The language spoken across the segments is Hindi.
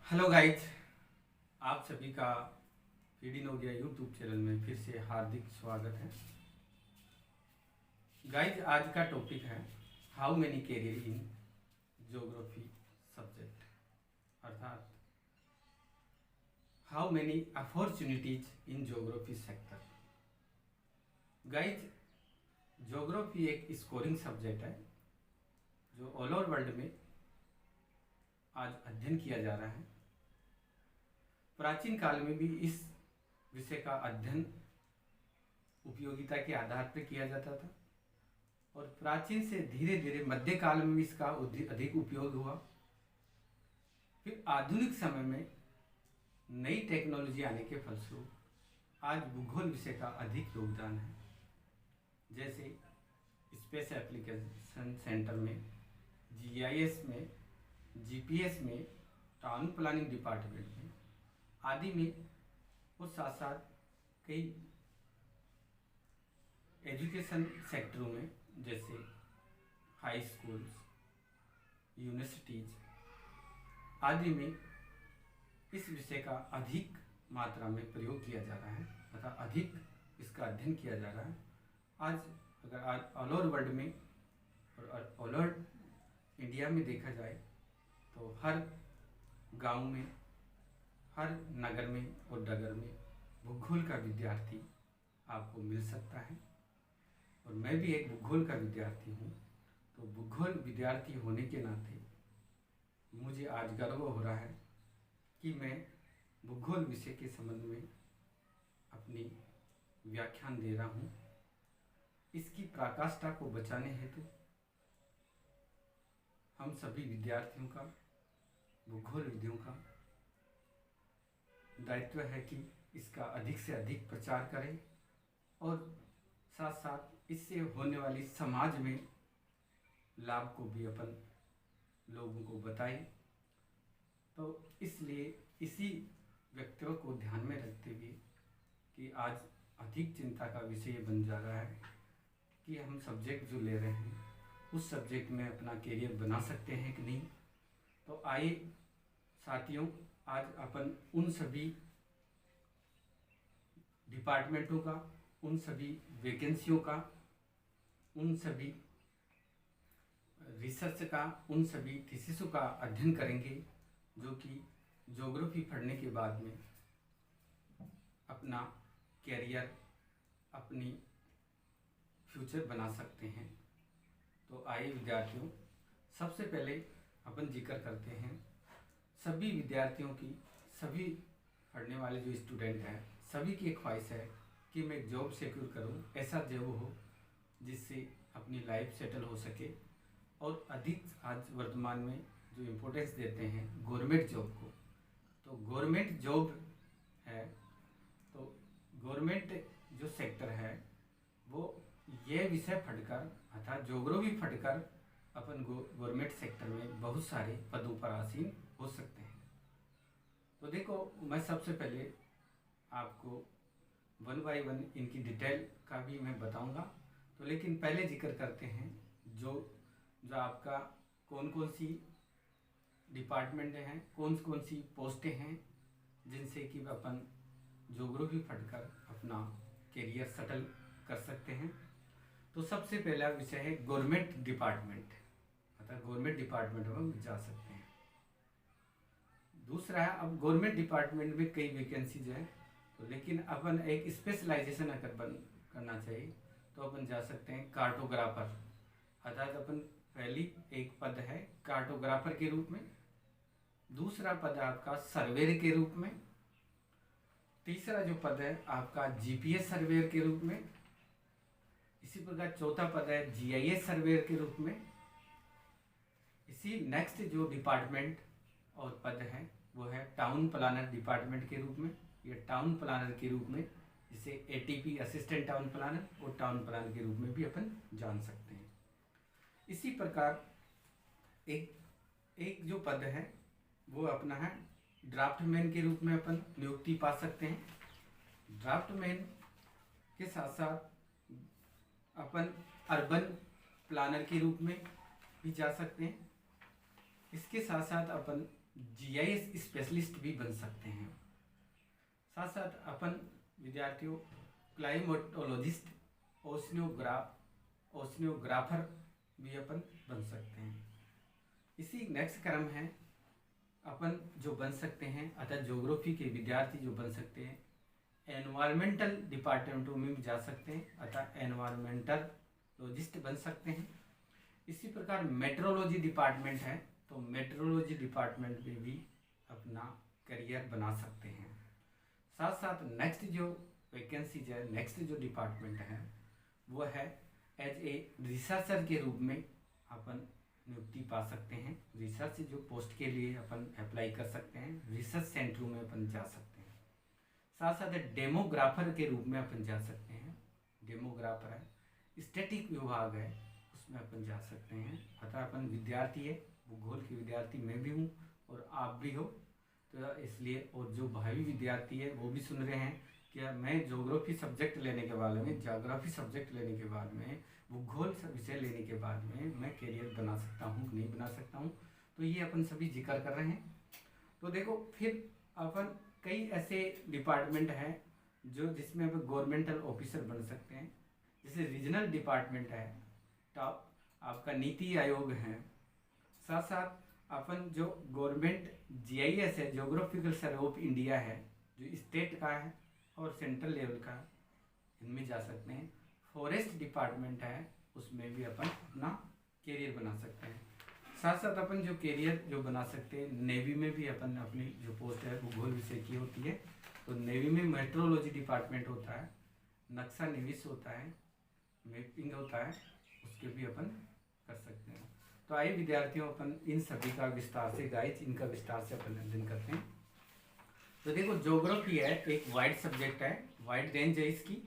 हेलो गाइज, आप सभी का फीड इन हो गया यूट्यूब चैनल में फिर से हार्दिक स्वागत है। गाइज, आज का टॉपिक है how many career in geography subject, अर्थात how many opportunities in geography sector. Guys, geography एक स्कोरिंग सब्जेक्ट है जो ऑल ओवर वर्ल्ड में आज अध्ययन किया जा रहा है। प्राचीन काल में भी इस विषय का अध्ययन उपयोगिता के आधार पर किया जाता था और प्राचीन से धीरे धीरे मध्यकाल में भी इसका अधिक उपयोग हुआ। फिर आधुनिक समय में नई टेक्नोलॉजी आने के फलस्वरूप आज भूगोल विषय का अधिक योगदान है। जैसे स्पेस एप्लीकेशन सेंटर में, जीआईएस में, जीपीएस में, टाउन प्लानिंग डिपार्टमेंट में आदि में, और साथ साथ कई एजुकेशन सेक्टरों में जैसे हाई स्कूल्स, यूनिवर्सिटीज आदि में इस विषय का अधिक मात्रा में प्रयोग किया जा रहा है तथा अधिक इसका अध्ययन किया जा रहा है। आज अगर आज ऑल ओवर वर्ल्ड में और ऑल ओवर इंडिया में देखा जाए तो हर गांव में, हर नगर में और डगर में भूगोल का विद्यार्थी आपको मिल सकता है। और मैं भी एक भूगोल का विद्यार्थी हूँ, तो भूगोल विद्यार्थी होने के नाते मुझे आज गर्व हो रहा है कि मैं भूगोल विषय के संबंध में अपनी व्याख्यान दे रहा हूँ। इसकी पराकाष्ठा को बचाने हेतु हम सभी विद्यार्थियों का, भूगोल विधियों का दायित्व है कि इसका अधिक से अधिक प्रचार करें और साथ साथ इससे होने वाली समाज में लाभ को भी अपन लोगों को बताएं। तो इसलिए इसी व्यक्तियों को ध्यान में रखते हुए कि आज अधिक चिंता का विषय बन जा रहा है कि हम सब्जेक्ट जो ले रहे हैं उस सब्जेक्ट में अपना करियर बना सकते हैं कि नहीं। तो आइए साथियों, आज अपन उन सभी डिपार्टमेंटों का, उन सभी वैकेंसियों का, उन सभी रिसर्च का, उन थीसिसों थीसिसों का अध्ययन करेंगे जो कि ज्योग्राफी पढ़ने के बाद में अपना कैरियर, अपनी फ्यूचर बना सकते हैं। तो आइए विद्यार्थियों, सबसे पहले अपन जिक्र करते हैं सभी विद्यार्थियों की, सभी पढ़ने वाले जो स्टूडेंट हैं सभी की ख्वाहिश है कि मैं जॉब सिक्योर करूं, ऐसा जॉब हो जिससे अपनी लाइफ सेटल हो सके। और अधिक आज वर्तमान में जो इम्पोर्टेंस देते हैं गवर्नमेंट जॉब को, तो गवर्नमेंट जॉब है तो गवर्नमेंट जो सेक्टर है वो ये विषय पढ़कर अर्थात ज्योग्राफी पढ़कर अपन गवर्नमेंट सेक्टर में बहुत सारे पदों पर आसीन हो सकते हैं। तो देखो, मैं सबसे पहले आपको वन बाय वन इनकी डिटेल का भी मैं बताऊंगा। तो लेकिन पहले जिक्र करते हैं जो आपका कौन कौन सी डिपार्टमेंट हैं, कौन कौन सी पोस्टें हैं जिनसे कि अपन ज्योग्राफी पढ़कर अपना करियर सेटल कर सकते हैं। तो सबसे पहला विषय है गवर्नमेंट डिपार्टमेंट, अर्थात गवर्नमेंट डिपार्टमेंट में जा सकते हैं। दूसरा है, अब गवर्नमेंट डिपार्टमेंट में कई वैकेंसीज हैं, तो लेकिन अपन एक स्पेशलाइजेशन अगर करना चाहिए तो अपन जा सकते हैं कार्टोग्राफर, अर्थात अपन पहली एक पद है कार्टोग्राफर के रूप में, दूसरा पद है आपका सर्वेयर के रूप में, तीसरा जो पद है आपका जीपीएस सर्वेयर के रूप में, इसी प्रकार चौथा पद है जीआईएस सर्वेयर के रूप में। इसी नेक्स्ट जो डिपार्टमेंट और पद है वो है टाउन प्लानर डिपार्टमेंट के रूप में, या टाउन प्लानर के रूप में, जिसे एटीपी असिस्टेंट टाउन प्लानर और टाउन प्लानर के रूप में भी अपन जान सकते हैं। इसी प्रकार एक जो पद है वो अपना है ड्राफ्टमैन के रूप में अपन नियुक्ति पा सकते हैं। ड्राफ्टमैन के साथ साथ अपन अर्बन प्लानर के रूप में भी जा सकते हैं। इसके साथ साथ अपन जीआईएस स्पेशलिस्ट भी बन सकते हैं। साथ साथ अपन विद्यार्थियों क्लाइमेटोलॉजिस्ट, ओशनियोग्राफर भी अपन बन सकते हैं। इसी नेक्स्ट क्रम है अपन जो बन सकते हैं, अतः ज्योग्राफी के विद्यार्थी जो बन सकते हैं, एनवायरमेंटल डिपार्टमेंटों में भी जा सकते हैं, अतः एनवायरमेंटोलॉजिस्ट बन सकते हैं। इसी प्रकार मेट्रोलॉजी डिपार्टमेंट है, तो मेट्रोलॉजी डिपार्टमेंट में भी अपना करियर बना सकते हैं। साथ साथ नेक्स्ट जो वैकेंसीज है, नेक्स्ट जो डिपार्टमेंट है वो है एज ए रिसर्चर के रूप में अपन नियुक्ति पा सकते हैं। रिसर्च जो पोस्ट के लिए अपन अप्लाई कर सकते हैं, रिसर्च सेंटरों में अपन जा सकते हैं। साथ साथ डेमोग्राफर के रूप में अपन जा सकते हैं। डेमोग्राफर है, स्टैटिक विभाग है, उसमें अपन जा सकते हैं। अतः अपन विद्यार्थी है, भूगोल के विद्यार्थी मैं भी हूँ और आप भी हो, तो इसलिए और जो भावी विद्यार्थी है वो भी सुन रहे हैं कि मैं ज्योग्राफी सब्जेक्ट लेने के बाद में, ज्योग्राफी सब्जेक्ट लेने के बाद में, भूगोल विषय लेने के बाद में मैं करियर बना सकता हूँ नहीं बना सकता हूँ, तो ये अपन सभी जिक्र कर रहे हैं। तो देखो फिर अपन कई ऐसे डिपार्टमेंट हैं जो जिसमें अपन गवर्नमेंटल ऑफिसर बन सकते हैं। जैसे रीजनल डिपार्टमेंट है, टॉप आपका नीति आयोग है। साथ साथ अपन जो गवर्नमेंट जीआईएस है, ज्योग्राफिकल सर्वे ऑफ इंडिया है, जो स्टेट का है और सेंट्रल लेवल का, इनमें जा सकते हैं। फॉरेस्ट डिपार्टमेंट है, उसमें भी अपन अपना करियर बना सकते हैं। साथ साथ अपन जो करियर जो बना सकते हैं, नेवी में भी अपन अपनी जो पोस्ट है भूगोल विषय की होती है, तो नेवी में मेट्रोलॉजी डिपार्टमेंट होता है, नक्शा निविश होता है, मैपिंग होता है, उसके भी अपन कर सकते हैं। तो आइए विद्यार्थियों अपन इन सभी का विस्तार से गाइड इनका विस्तार से अपन अध्ययन करते हैं। तो देखो ज्योग्राफी है एक वाइड सब्जेक्ट है, वाइड रेंज है इसकी।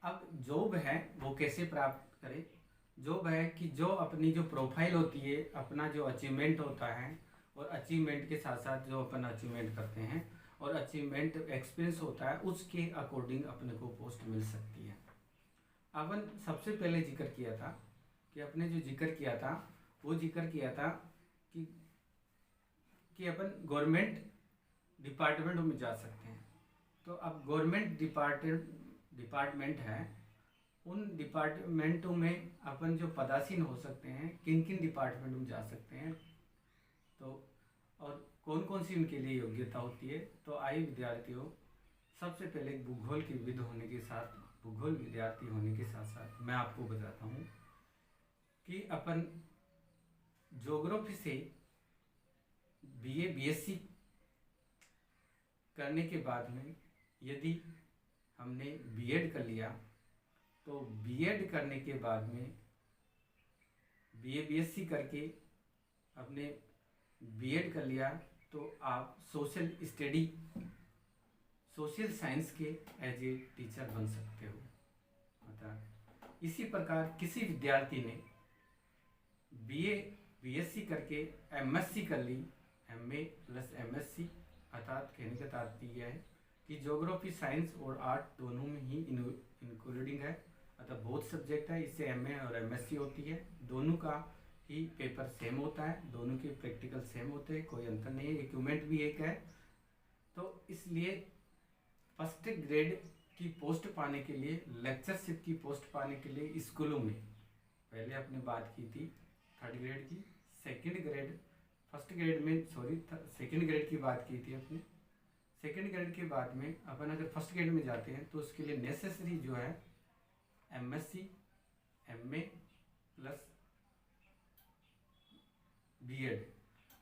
अब जॉब है वो कैसे प्राप्त करें? जॉब है कि जो अपनी जो प्रोफाइल होती है, अपना जो अचीवमेंट होता है, और अचीवमेंट के साथ साथ जो अपन अचीवमेंट करते हैं और अचीवमेंट एक्सपीरियंस होता है, उसके अकॉर्डिंग अपने को पोस्ट मिल सकती है। अपन सबसे पहले जिक्र किया था कि अपने जो जिक्र किया था वो जिक्र किया था कि अपन गवर्नमेंट डिपार्टमेंटों में जा सकते हैं। तो अब गवर्नमेंट डिपार्टमेंट है, उन डिपार्टमेंटों में अपन जो पदासीन हो सकते हैं, किन किन डिपार्टमेंट में जा सकते हैं, तो और कौन कौन सी उनके लिए योग्यता होती है। तो आइए विद्यार्थियों, सबसे पहले भूगोल के विद होने के साथ, भूगोल विद्यार्थी होने के साथ साथ मैं आपको बताता हूँ कि अपन ज्योग्राफी से बीए बीएससी करने के बाद में यदि हमने बीएड कर लिया, तो बीएड करने के बाद में बीए बीएससी करके अपने बीएड कर लिया, तो आप सोशल स्टडी, सोशल साइंस के एज ए टीचर बन सकते हो। अतः इसी प्रकार किसी विद्यार्थी ने बीए बीएससी करके एमएससी कर ली, एमए प्लस एमएससी, अर्थात कहने का तात्पर्य है कि ज्योग्राफी साइंस और आर्ट दोनों में ही इंक्लूडिंग है, अतः बहुत सब्जेक्ट है, इससे एमए और एमएससी होती है। दोनों का ही पेपर सेम होता है, दोनों के प्रैक्टिकल सेम होते हैं, कोई अंतर नहीं है, इक्विपमेंट भी एक है। तो इसलिए फर्स्ट ग्रेड की पोस्ट पाने के लिए, लेक्चरशिप की पोस्ट पाने के लिए स्कूलों में, पहले आपने बात की थी थर्ड ग्रेड की, सेकंड ग्रेड, फर्स्ट ग्रेड में सॉरी सेकंड ग्रेड की बात की थी अपने। सेकंड ग्रेड के बाद में अपन अगर फर्स्ट ग्रेड में जाते हैं तो उसके लिए नेसेसरी जो है एमएससी, एमए प्लस बीएड,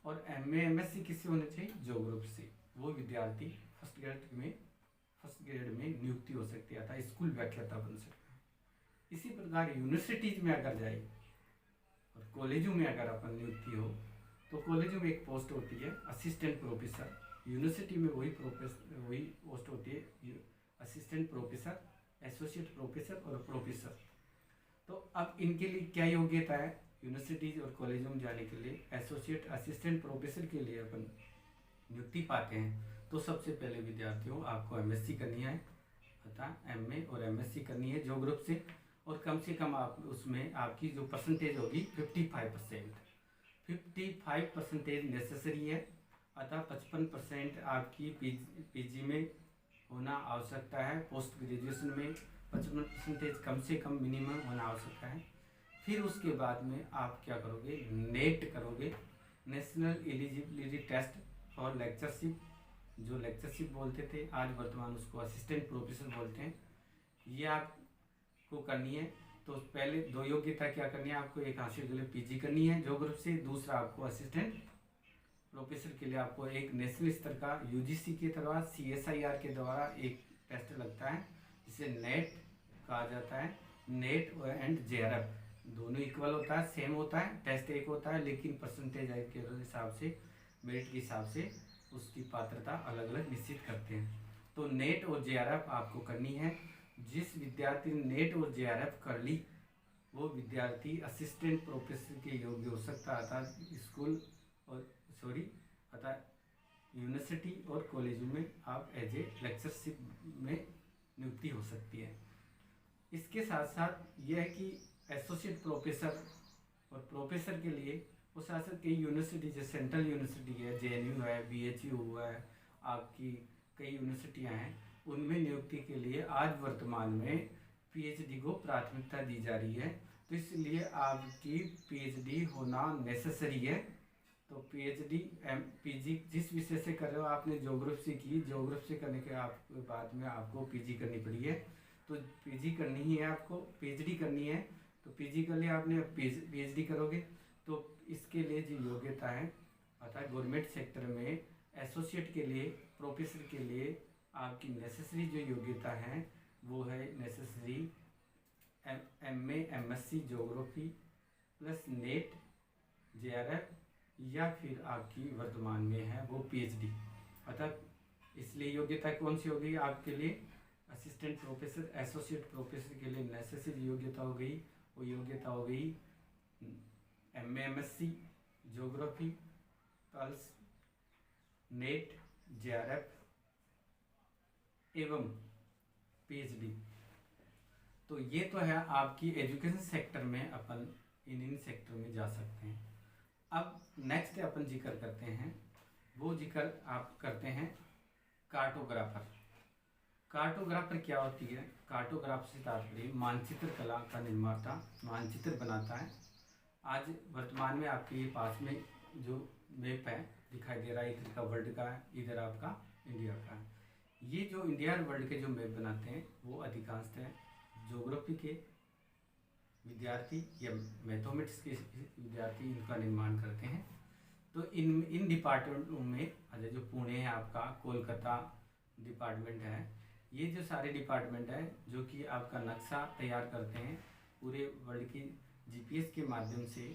और एमए एमएससी किससे होना चाहिए? ज्योग्राफी से। वो विद्यार्थी फर्स्ट ग्रेड में नियुक्ति हो सकती है, अतः स्कूल व्याख्याता बन सकता है। इसी प्रकार यूनिवर्सिटीज में अगर जाए और कॉलेजों में अगर अपन नियुक्ति हो, तो कॉलेजों में एक पोस्ट होती है असिस्टेंट प्रोफेसर, यूनिवर्सिटी में वही पोस्ट होती है असिस्टेंट प्रोफेसर, एसोसिएट प्रोफेसर और प्रोफेसर। तो अब इनके लिए क्या योग्यता है यूनिवर्सिटीज और कॉलेजों में जाने के लिए? एसोसिएट असिस्टेंट प्रोफेसर के लिए अपन नियुक्ति पाते हैं तो सबसे पहले विद्यार्थियों आपको एमएससी करनी है, अतः एमए और एमएससी करनी है ज्योग्राफी से, और कम से कम आप उसमें आपकी जो परसेंटेज होगी 55% नेसेसरी है। अतः 55% आपकी पीजी में होना आवश्यकता है। पोस्ट ग्रेजुएशन में 55% कम से कम मिनिमम होना आवश्यकता है। फिर उसके बाद में आप क्या करोगे, नेट करोगे, national eligibility test for lectureship, जो लेक्चरशिप बोलते थे, आज वर्तमान उसको असिस्टेंट प्रोफेसर बोलते हैं। ये आपको करनी है। तो पहले 2 योग्यता क्या करनी है आपको, एक हासिल के लिए पीजी करनी है ज्योग्राफी से, दूसरा आपको असिस्टेंट प्रोफेसर के लिए आपको एक नेशनल स्तर का यूजीसी के द्वारा CSIR के द्वारा एक टेस्ट लगता है जिसे नेट कहा जाता है। नेट एंड JRF दोनों इक्वल होता है, सेम होता है, टेस्ट एक होता है, लेकिन परसेंटेज के हिसाब से, मेरिट के हिसाब से उसकी पात्रता अलग अलग निश्चित करते हैं। तो नेट और JRF आपको करनी है। जिस विद्यार्थी ने नेट और JRF कर ली वो विद्यार्थी असिस्टेंट प्रोफेसर के योग्य हो सकता है, स्कूल और अतः यूनिवर्सिटी और कॉलेजों में आप एज ए लेक्चरशिप में नियुक्ति हो सकती है। इसके साथ साथ यह है कि एसोसिएट प्रोफेसर और प्रोफेसर के लिए वो साथ साथ कई यूनिवर्सिटी, जैसे सेंट्रल यूनिवर्सिटी है, JNU है, BHU हुआ है, आपकी कई यूनिवर्सिटियां हैं, उनमें नियुक्ति के लिए आज वर्तमान में PhD को प्राथमिकता दी जा रही है। तो इसलिए आपकी PhD होना नेसेसरी है। तो PhD PG जिस विषय से कर रहे हो, आपने ज्योग्राफी से की, ज्योग्राफी से करने के बाद में आपको PG करनी पड़ी है। तो PG करनी ही है आपको, PhD करनी है। तो PG कर लिया आपने, PhD करोगे। तो इसके लिए जो योग्यता है, अतः गवर्नमेंट सेक्टर में एसोसिएट के लिए, प्रोफेसर के लिए आपकी नेसेसरी जो योग्यता है वो है necessary MA MSc geography plus net JRF, या फिर आपकी वर्तमान में है वो PhD। अतः इसलिए योग्यता कौन सी होगी आपके लिए, असिस्टेंट प्रोफेसर, एसोसिएट प्रोफेसर के लिए नेसेसरी योग्यता हो गई, वो योग्यता हो गई MA MSc geography plus net JRF एवं PhD। तो ये तो है आपकी एजुकेशन सेक्टर में, अपन इन सेक्टर में जा सकते हैं। अब नेक्स्ट अपन जिक्र करते हैं, वो जिक्र आप करते हैं कार्टोग्राफर। कार्टोग्राफर क्या होती है, कार्टोग्राफ से तात्पर्य मानचित्र कला का निर्माता, मानचित्र बनाता है। आज वर्तमान में आपके पास में जो मैप है दिखाई दे रहा है, इधर का वर्ल्ड का है, इधर आपका इंडिया का है। ये जो इंडिया और वर्ल्ड के जो मैप बनाते हैं वो अधिकांशतः ज्योग्राफी के विद्यार्थी या मैथमेटिक्स के विद्यार्थी इनका निर्माण करते हैं। तो इन डिपार्टमेंटों में, अच्छा जो पुणे है आपका, कोलकाता डिपार्टमेंट है, ये जो सारे डिपार्टमेंट है जो कि आपका नक्शा तैयार करते हैं पूरे वर्ल्ड की GPS के माध्यम से,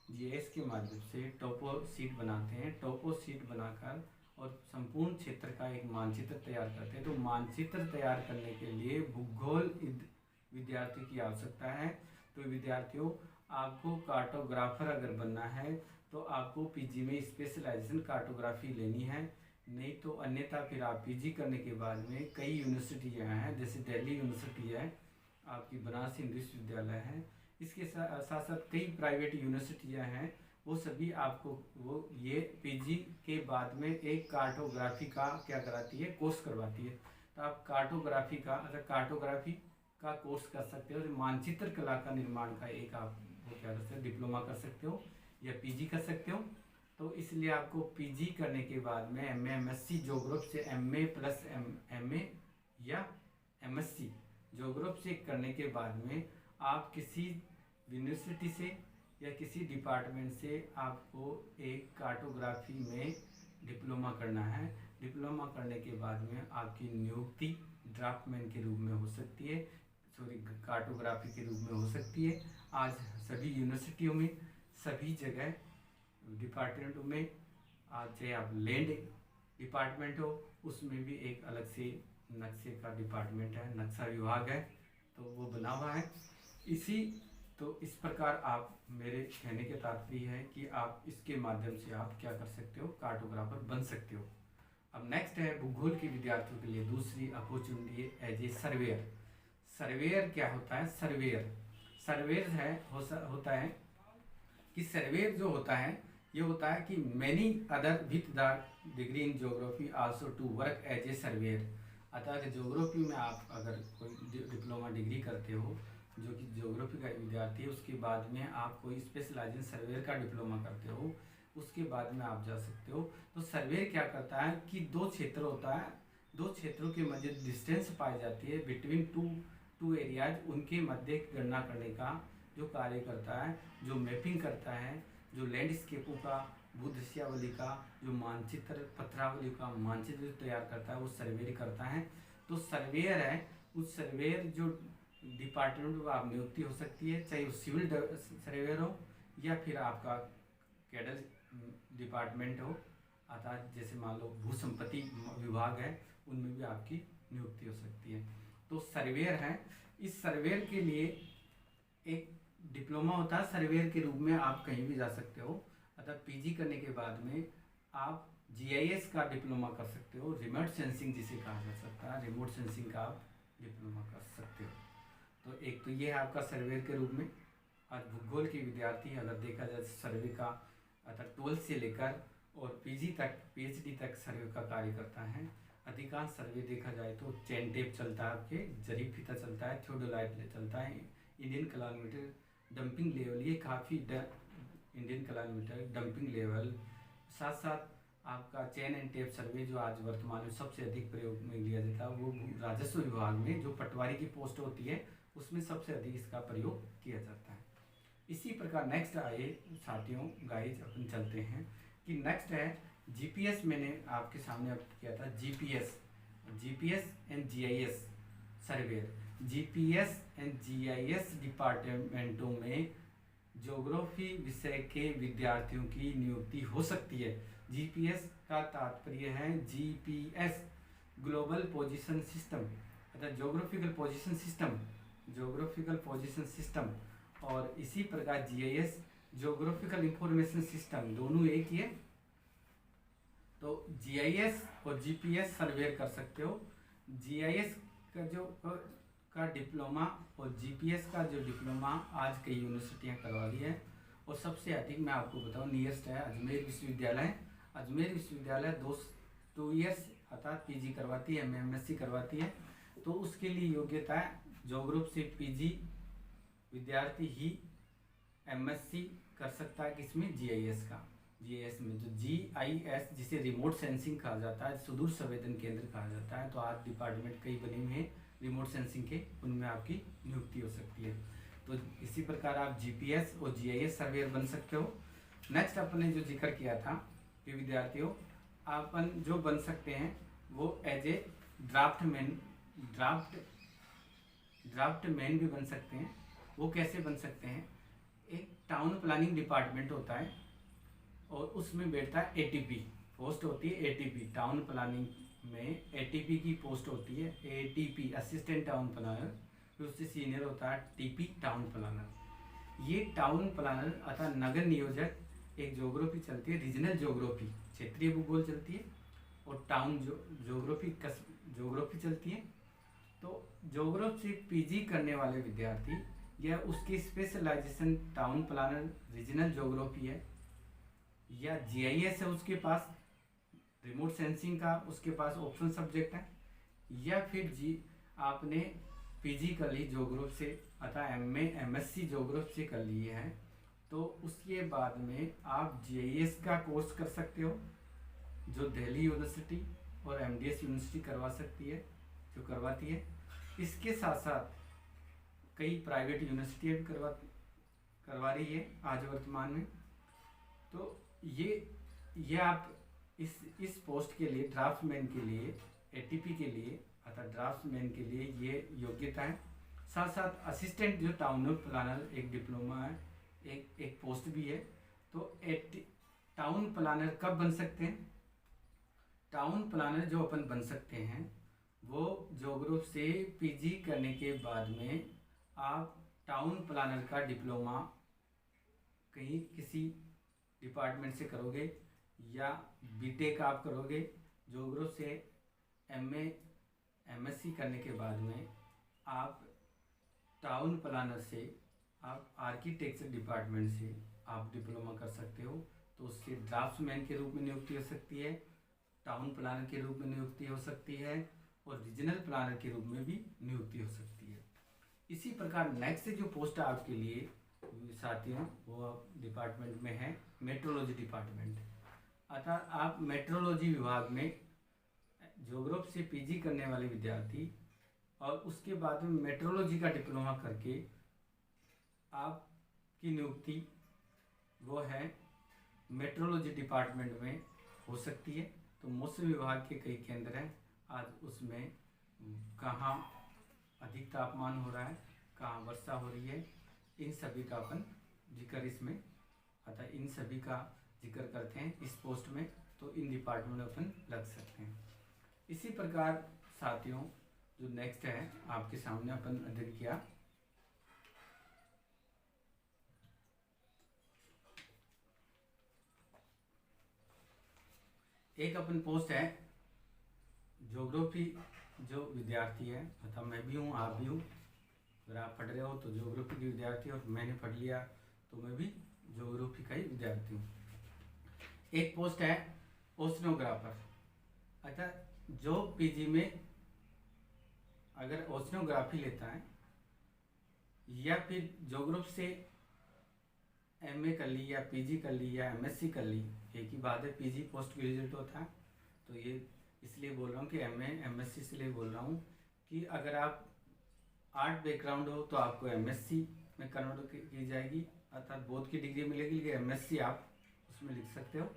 GIS के माध्यम से टोपो शीट बनाते हैं। टोपो शीट बनाकर और संपूर्ण क्षेत्र का एक मानचित्र तैयार करते हैं। तो मानचित्र तैयार करने के लिए भूगोल विद्यार्थी की आवश्यकता है। तो विद्यार्थियों, आपको कार्टोग्राफर अगर बनना है तो आपको PG में स्पेशलाइजेशन कार्टोग्राफी लेनी है, नहीं तो अन्यथा फिर आप PG करने के बाद में कई यूनिवर्सिटियाँ हैं, जैसे दिल्ली यूनिवर्सिटी है, आपकी बनारस हिंदू विश्वविद्यालय है, इसके साथ साथ कई प्राइवेट यूनिवर्सिटियाँ हैं, वो सभी आपको वो ये PG के बाद में एक कार्टोग्राफी का क्या कराती है, कोर्स करवाती है। तो आप कार्टोग्राफी का, अगर कार्टोग्राफी का कोर्स कर सकते हो, मानचित्र कला का निर्माण का एक आप वो क्या कर सकते हो, डिप्लोमा कर सकते हो या PG कर सकते हो। तो इसलिए आपको PG करने के बाद में MA MSc ज्योग्राफी से MA प्लस MA या MSc ज्योग्राफी से करने के बाद में आप किसी यूनिवर्सिटी से या किसी डिपार्टमेंट से आपको एक कार्टोग्राफी में डिप्लोमा करना है। डिप्लोमा करने के बाद में आपकी नियुक्ति ड्राफ्टमैन के रूप में हो सकती है, कार्टोग्राफी के रूप में हो सकती है। आज सभी यूनिवर्सिटियों में, सभी जगह डिपार्टमेंटों में, आज चाहे आप लैंड डिपार्टमेंट हो, उसमें भी एक अलग से नक्शे का डिपार्टमेंट है, नक्शा विभाग है, तो वो बना हुआ है। तो इस प्रकार आप, मेरे कहने के तात्पर्य है कि आप इसके माध्यम से आप क्या कर सकते हो, कार्टोग्राफर बन सकते हो। अब नेक्स्ट है भूगोल के विद्यार्थियों के लिए दूसरी opportunity as a surveyor. Surveyor क्या होता है, सर्वेयर है होता है कि सर्वेयर जो होता है ये होता है कि many other with the degree in geography also to work as a surveyor. अतः ज्योग्राफी में आप अगर कोई डिप्लोमा डिग्री करते हो, जो कि ज्योग्राफी का विद्यार्थी है, उसके बाद में आप कोई स्पेशलाइजेशन सर्वेयर का डिप्लोमा करते हो, उसके बाद में आप जा सकते हो। तो सर्वेयर क्या करता है कि दो क्षेत्र होता है, दो क्षेत्रों के मध्य डिस्टेंस पाई जाती है बिटवीन टू एरियाज, उनके मध्य गणना करने का जो कार्य करता है, जो मैपिंग करता है, जो लैंडस्केपों का, भूदृश्यावली का जो मानचित्र, पथरावली का मानचित्र तैयार करता है, वो सर्वेयर करता है। तो सर्वेयर है, उस सर्वेयर जो डिपार्टमेंट में आप नियुक्ति हो सकती है, चाहे वो सिविल सर्वेयर हो या फिर आपका कैडर डिपार्टमेंट हो, अर्थात जैसे मान लो भू संपत्ति विभाग है, उनमें भी आपकी नियुक्ति हो सकती है। तो सर्वेयर है, इस सर्वेयर के लिए एक डिप्लोमा होता है, सर्वेयर के रूप में आप कहीं भी जा सकते हो। अतः पीजी करने के बाद में आप जीआईएस का डिप्लोमा कर सकते हो, रिमोट सेंसिंग जिसे कहा जा सकता है, रिमोट सेंसिंग का आप डिप्लोमा कर सकते हो। तो एक तो ये है आपका सर्वेयर के रूप में। आज भूगोल के विद्यार्थी अगर देखा जाए सर्वे का, अर्थात 12 से लेकर और पीजी तक, पीएचडी तक सर्वे का कार्य करता है। अधिकांश सर्वे देखा जाए तो चेन टेप चलता है, आपके जरीब फीता चलता है, थियोडोलाइट चलता है, इंडियन कैलोमीटर, डंपिंग लेवल, ये काफ़ी इंडियन कैलोमीटर, डंपिंग लेवल, साथ साथ आपका चेन एंड टेप सर्वे जो आज वर्तमान में सबसे अधिक प्रयोग में लिया जाता है, वो राजस्व विभाग में जो पटवारी की पोस्ट होती है उसमें सबसे अधिक इसका प्रयोग किया जाता है। इसी प्रकार नेक्स्ट आए साथियों, गाइज अपन चलते हैं कि नेक्स्ट है जीपीएस। मैंने आपके सामने अब किया था GPS and GIS surveyor. GPS and GIS डिपार्टमेंटों में ज्योग्राफी विषय के विद्यार्थियों की नियुक्ति हो सकती है। जीपीएस का तात्पर्य है जीपीएस ग्लोबल पोजीशन सिस्टम, अर्थात ज्योग्राफिकल पोजीशन सिस्टम, और इसी प्रकार जीआईएस ज्योग्राफिकल इंफॉर्मेशन सिस्टम, दोनों एक ही है। तो जीआईएस और जीपीएस सर्वेयर कर सकते हो। जीआईएस का डिप्लोमा और जीपीएस का जो डिप्लोमा आज कई यूनिवर्सिटियां करवा रही है, और सबसे अधिक मैं आपको बताऊं नियरेस्ट है अजमेर विश्वविद्यालय। अजमेर विश्वविद्यालय 2 ईयर्स अर्थात पीजी करवाती है, एमएससी करवाती है। तो उसके लिए योग्यता है ज्योग्राफी से पीजी विद्यार्थी ही एमएससी कर सकता है, किसमें, जीआईएस का। जीआईएस में जो जीआईएस जिसे रिमोट सेंसिंग कहा जाता है, सुदूर संवेदन केंद्र कहा जाता है, तो आज डिपार्टमेंट कई बने हुए हैं रिमोट सेंसिंग के, उनमें आपकी नियुक्ति हो सकती है। तो इसी प्रकार आप जीपीएस और जीआईएस सर्वेयर बन सकते हो। नेक्स्ट अपन ने जो जिक्र किया था कि विद्यार्थियों अपन जो बन सकते हैं वो एज ए ड्राफ्टमैन भी बन सकते हैं। वो कैसे बन सकते हैं, एक टाउन प्लानिंग डिपार्टमेंट होता है और उसमें बैठता है एटीपी, पोस्ट होती है एटीपी, टाउन प्लानिंग में एटीपी की पोस्ट होती है, एटीपी असिस्टेंट टाउन प्लानर, फिर उससे सीनियर होता है टीपी टाउन प्लानर। ये टाउन प्लानर अर्थात नगर नियोजक, एक ज्योग्राफी चलती है, रीजनल ज्योग्राफी क्षेत्रीय भूगोल चलती है, और टाउन ज्योग्राफी चलती है। तो ज्योग्राफी पीजी करने वाले विद्यार्थी या उसकी specialization town planner regional geography है, या जीआईएस है उसके पास, रिमोट सेंसिंग का उसके पास ऑप्शन सब्जेक्ट है, या फिर आपने पीजी कर ली ज्योग्राफी से अतः एमए एमएससी ज्योग्राफी से कर लिए हैं, तो उसके बाद में आप जीआईएस का कोर्स कर सकते हो, जो दिल्ली यूनिवर्सिटी और एमडीएस यूनिवर्सिटी करवा सकती है, जो करवाती है। इसके साथ साथ कई प्राइवेट यूनिवर्सिटियाँ भी करवा रही है आज वर्तमान में। तो ये आप इस पोस्ट के लिए, ड्राफ्टमैन के लिए, एटीपी के लिए अर्थात ड्राफ्टमैन के लिए ये योग्यता है। साथ साथ असिस्टेंट जो टाउन प्लानर एक डिप्लोमा है, एक पोस्ट भी है। तो टाउन प्लानर कब बन सकते हैं, टाउन प्लानर जो अपन बन सकते हैं वो ज्योग्राफी से पीजी करने के बाद में आप टाउन प्लानर का डिप्लोमा कहीं किसी डिपार्टमेंट से करोगे, या बीटेक आप करोगे। ज्योग्राफी से एमए एमएससी करने के बाद में आप टाउन प्लानर से, आप आर्किटेक्चर डिपार्टमेंट से आप डिप्लोमा कर सकते हो। तो उससे ड्राफ्ट्समैन के रूप में नियुक्ति हो सकती है, टाउन प्लानर के रूप में नियुक्ति हो सकती है और रीजनल प्लानर के रूप में भी नियुक्ति हो सकती है। इसी प्रकार नेक्स्ट जो पोस्ट आपके लिए साथियों वो डिपार्टमेंट में है मेट्रोलॉजी डिपार्टमेंट। अर्थात आप मेट्रोलॉजी विभाग में ज्योग्राफी से पीजी करने वाले विद्यार्थी और उसके बाद में मेट्रोलॉजी का डिप्लोमा करके आपकी नियुक्ति वो है मेट्रोलॉजी डिपार्टमेंट में हो सकती है। तो मौसम विभाग के कई केंद्र हैं, आज उसमें कहाँ अधिक तापमान हो रहा है, कहाँ वर्षा हो रही है, इन सभी का अपन जिक्र इसमें अतः इन सभी का जिक्र करते हैं इस पोस्ट में, तो इन डिपार्टमेंट में अपन रख सकते हैं। इसी प्रकार साथियों जो नेक्स्ट है आपके सामने अपन अध्ययन किया एक अपन पोस्ट है ज्योग्राफी जो विद्यार्थी है, मतलब मैं भी हूँ आप भी हूँ, अगर आप पढ़ रहे हो तो ज्योग्राफी के विद्यार्थी और मैंने पढ़ लिया तो मैं भी ज्योग्राफी का ही विद्यार्थी हूँ। एक पोस्ट है ओशनोग्राफर। अच्छा, जो पीजी में अगर ओशनोग्राफी लेता है या फिर ज्योग्राफी से एमए कर ली या पीजी कर ली या एमएससी कर ली, एक ही बात है, पीजी पोस्ट ग्रेजुएट होता है। तो ये इसलिए बोल रहा हूँ कि एमए एमएससी इसलिए बोल रहा हूँ कि अगर आप आर्ट बैकग्राउंड हो तो आपको एमएससी में कन्वर्ट की जाएगी, अर्थात बोध की डिग्री मिलेगी, लेकिन एमएससी आप उसमें लिख सकते हो,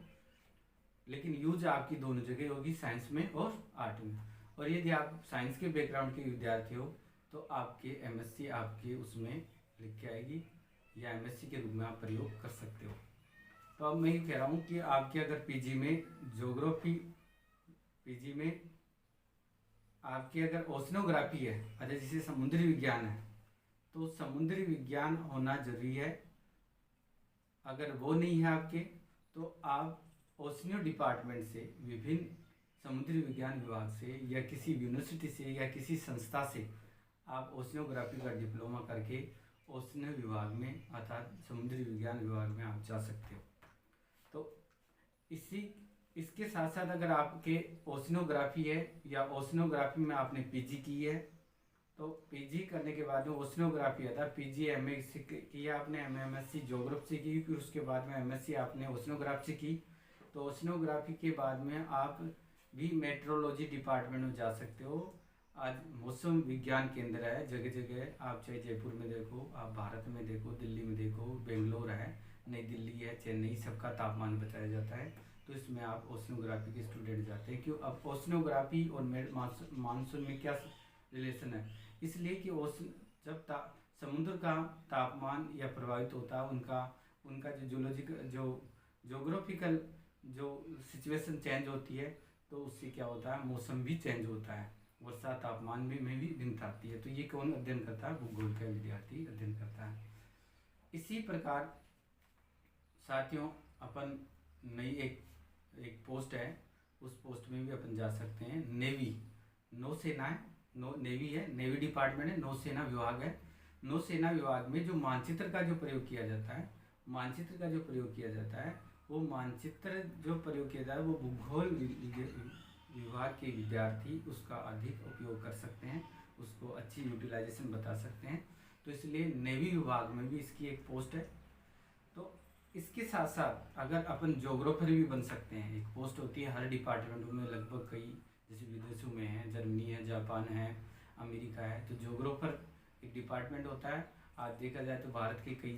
लेकिन यूज आपकी दोनों जगह होगी, साइंस में और आर्ट में। और यदि आप साइंस के बैकग्राउंड के विद्यार्थी हो तो आपके एमएससी आपके उसमें लिख के आएगी या एमएससी के रूप में आप प्रयोग कर सकते हो। तो अब मैं ये कह रहा हूँ कि आपके अगर पीजी में ज्योग्राफी, पीजी में आपकी अगर ओशनोग्राफी है, अच्छा जिसे समुद्री विज्ञान है, तो समुद्री विज्ञान होना जरूरी है। अगर वो नहीं है आपके तो आप ओशनियो डिपार्टमेंट से, विभिन्न समुद्री विज्ञान विभाग से या किसी यूनिवर्सिटी से या किसी संस्था से आप ओशनोग्राफी का डिप्लोमा करके ओशनियो विभाग में अर्थात समुद्री विज्ञान विभाग में आप जा सकते हो। तो इसके साथ साथ अगर आपके ओशनोग्राफी है या ओशनोग्राफी में आपने पीजी की है, तो पीजी करने के बाद में ओशनोग्राफी आता है, पीजी एमए किया आपने, एमएससी ज्योग्राफी की, फिर उसके बाद में एमएससी आपने ओशनोग्राफी की, तो ओशनोग्राफी के बाद में आप भी मेट्रोलॉजी डिपार्टमेंट में जा सकते हो। आज मौसम विज्ञान केंद्र है जगह जगह, आप चाहे जयपुर में देखो, आप भारत में देखो, दिल्ली में देखो, बेंगलोर है, नई दिल्ली है, चेन्नई, सबका तापमान बताया जाता है। तो इसमें आप ओशनोग्राफी के स्टूडेंट जाते हैं। क्यों? अब ओशनोग्राफी और मानसून में क्या रिलेशन है? इसलिए कि जब समुद्र का तापमान या प्रभावित होता है, उनका जो जियोलॉजिकल जो ज्योग्राफिकल जो सिचुएशन चेंज होती है, तो उससे क्या होता है, मौसम भी चेंज होता है, वर्षा तापमान में भी भिन्नता आती है। तो ये कौन अध्ययन करता है? भूगोल का विद्यार्थी अध्ययन करता है। इसी प्रकार साथियों अपन नई एक पोस्ट है, उस पोस्ट में भी अपन जा सकते हैं। नेवी, नौसेना है, नेवी है, नेवी डिपार्टमेंट है, नौसेना विभाग है। नौसेना विभाग में जो मानचित्र का जो प्रयोग किया जाता है, मानचित्र का जो प्रयोग किया जाता है, वो मानचित्र जो प्रयोग किया जाता है वो भूगोल विभाग के विद्यार्थी उसका अधिक उपयोग कर सकते हैं, उसको अच्छी यूटिलाइजेशन बता सकते हैं। तो इसलिए नेवी विभाग में भी इसकी एक पोस्ट है। तो इसके साथ साथ अगर अपन ज्योग्राफर भी बन सकते हैं, एक पोस्ट होती है हर डिपार्टमेंट में, लगभग कई जैसे विदेशों में है, जर्मनी है, जापान है, अमेरिका है, तो ज्योग्राफर एक डिपार्टमेंट होता है। आज देखा जाए तो भारत के कई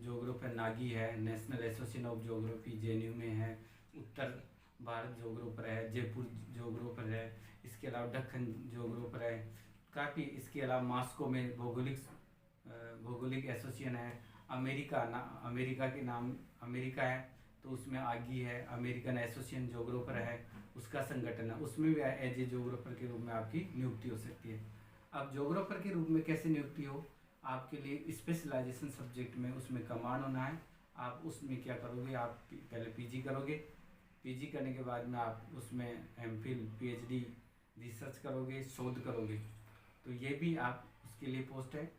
ज्योग्राफर, नागी है, national association of geography JNU में है, उत्तर भारत ज्योग्राफर है, जयपुर ज्योग्राफर है, इसके अलावा दक्कन ज्योग्राफर है काफ़ी, इसके अलावा मॉस्को में भौगोलिक एसोसिएशन है। अमेरिका के नाम अमेरिका है तो उसमें आगी है, अमेरिकन एसोसिएशन ज्योग्राफर है, उसका संगठन है, उसमें भी एज ए ज्योग्राफर के रूप में आपकी नियुक्ति हो सकती है। अब ज्योग्राफर के रूप में कैसे नियुक्ति हो? आपके लिए स्पेशलाइजेशन सब्जेक्ट में उसमें कमांड होना है। आप उसमें क्या करोगे, आप पहले पीजी करोगे, पीजी करने के बाद में आप उसमें एमफिल, पीएचडी, रिसर्च करोगे, शोध करोगे, तो ये भी आप उसके लिए पोस्ट है।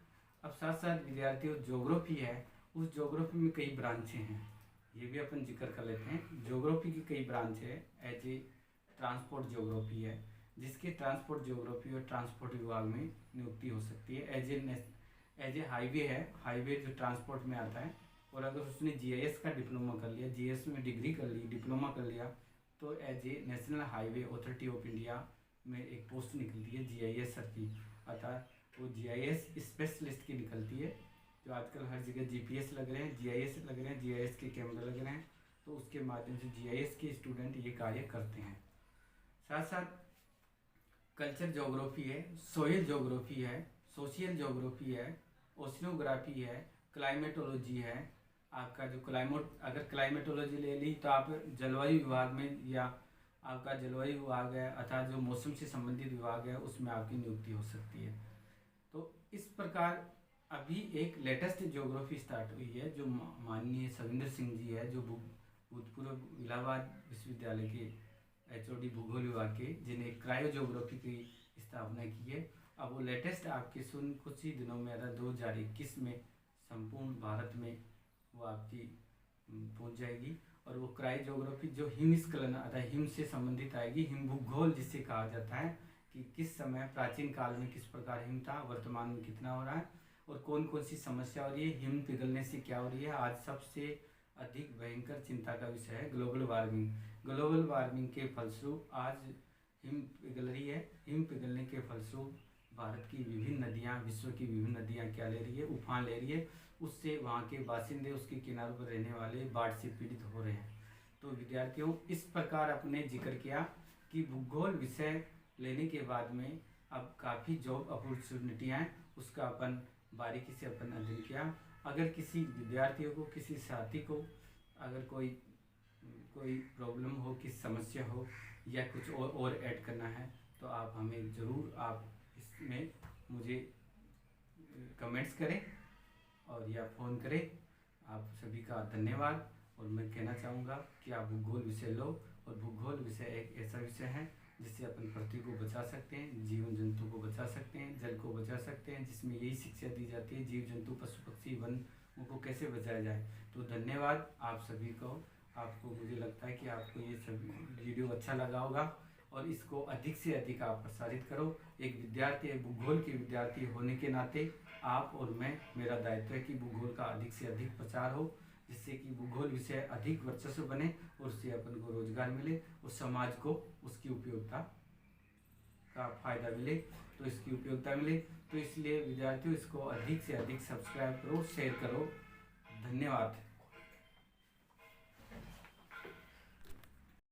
अब साथ साथ विद्यार्थियों ज्योग्राफी है, उस ज्योग्राफी में कई ब्रांचें हैं, ये भी अपन जिक्र कर लेते हैं। ज्योग्राफी की कई ब्रांच है। एज ए ट्रांसपोर्ट ज्योग्राफी है, जिसके ट्रांसपोर्ट ज्योग्राफी और ट्रांसपोर्ट विभाग में नियुक्ति हो सकती है। एज ए हाईवे है, हाईवे जो ट्रांसपोर्ट में आता है। और अगर उसने जीआईएस का डिप्लोमा कर लिया, जीआईएस में डिग्री कर ली, डिप्लोमा कर लिया, तो as a National Highway Authority of India में एक पोस्ट निकलती है जीआईएस सर की। अर्थात वो जीआईएस स्पेशलिस्ट की निकलती है। जो आजकल हर जगह जीपीएस लग रहे हैं, जीआईएस लग रहे हैं, जीआईएस के कैमरा लग रहे हैं, तो उसके माध्यम से जीआईएस के स्टूडेंट ये कार्य करते हैं। साथ साथ कल्चर ज्योग्राफी है, सोयल ज्योग्राफी है, सोशियल ज्योग्राफी है, ओशिनोग्राफी है, क्लाइमेटोलॉजी है। आपका जो अगर क्लाइमेटोलॉजी ले ली तो आप जलवायु विभाग में, या आपका जलवायु विभाग है अर्थात जो मौसम से संबंधित विभाग है, उसमें आपकी नियुक्ति हो सकती है। तो इस प्रकार अभी एक लेटेस्ट ज्योग्राफी स्टार्ट हुई है, जो माननीय सविंदर सिंह जी है, जो भूतपूर्व इलाहाबाद विश्वविद्यालय के एचओडी भूगोल विभाग के, जिन्हें क्रायो ज्योग्राफी की स्थापना की है। अब वो लेटेस्ट आपके कुछ ही दिनों में अर्थात 2021 में संपूर्ण भारत में वो आपकी पहुंच जाएगी। और वो क्रायो ज्योग्राफी जो हिमस्खलन अर्थात हिम से संबंधित आएगी। हिम भूगोल जिसे कहा जाता है कि किस समय प्राचीन काल में किस प्रकार हिम था, वर्तमान में कितना हो रहा है, और कौन कौन सी समस्या हो रही है, हिम पिघलने से क्या हो रही है। आज सबसे अधिक भयंकर चिंता का विषय है ग्लोबल वार्मिंग। ग्लोबल वार्मिंग के फलस्वरूप आज हिम पिघल रही है। हिम पिघलने के फलस्वरूप भारत की विभिन्न नदियाँ, विश्व की विभिन्न नदियाँ क्या ले रही है, उफान ले रही है। उससे वहाँ के बासिंदे, उसके किनारों पर रहने वाले बाढ़ से पीड़ित हो रहे हैं। तो विद्यार्थियों, इस प्रकार अपने जिक्र किया कि भूगोल विषय लेने के बाद में अब काफ़ी जॉब अपॉर्चुनिटियाँ हैं, उसका अपन बारीकी से अपन अध्ययन किया। अगर किसी विद्यार्थियों को, किसी साथी को अगर कोई प्रॉब्लम हो, किसी समस्या हो, या कुछ और ऐड करना है, तो आप हमें ज़रूर आप इसमें मुझे कमेंट्स करें और या फ़ोन करें। आप सभी का धन्यवाद। और मैं कहना चाहूँगा कि आप भूगोल विषय लो, और भूगोल विषय एक ऐसा विषय है जिससे अपन पृथ्वी को बचा सकते हैं, जीवन जंतु को बचा सकते हैं, जल को बचा सकते हैं, जिसमें यही शिक्षा दी जाती है जीव जंतु पशु पक्षी वन को कैसे बचाया जाए। तो धन्यवाद आप सभी को। आपको, मुझे लगता है कि आपको ये सब वीडियो अच्छा लगा होगा, और इसको अधिक से अधिक आप प्रसारित करो। एक विद्यार्थी, एक भूगोल के विद्यार्थी होने के नाते आप और मैं, मेरा दायित्व है कि भूगोल का अधिक से अधिक प्रचार हो, जिससे कि भूगोल विषय अधिक वर्चस्व बने, और उससे अपन को रोजगार मिले, और समाज को उसकी उपयोगिता का फायदा मिले, तो इसकी उपयोगिता मिले। तो इसलिए विद्यार्थियों, इसको अधिक से अधिक सब्सक्राइब करो, शेयर करो। धन्यवाद।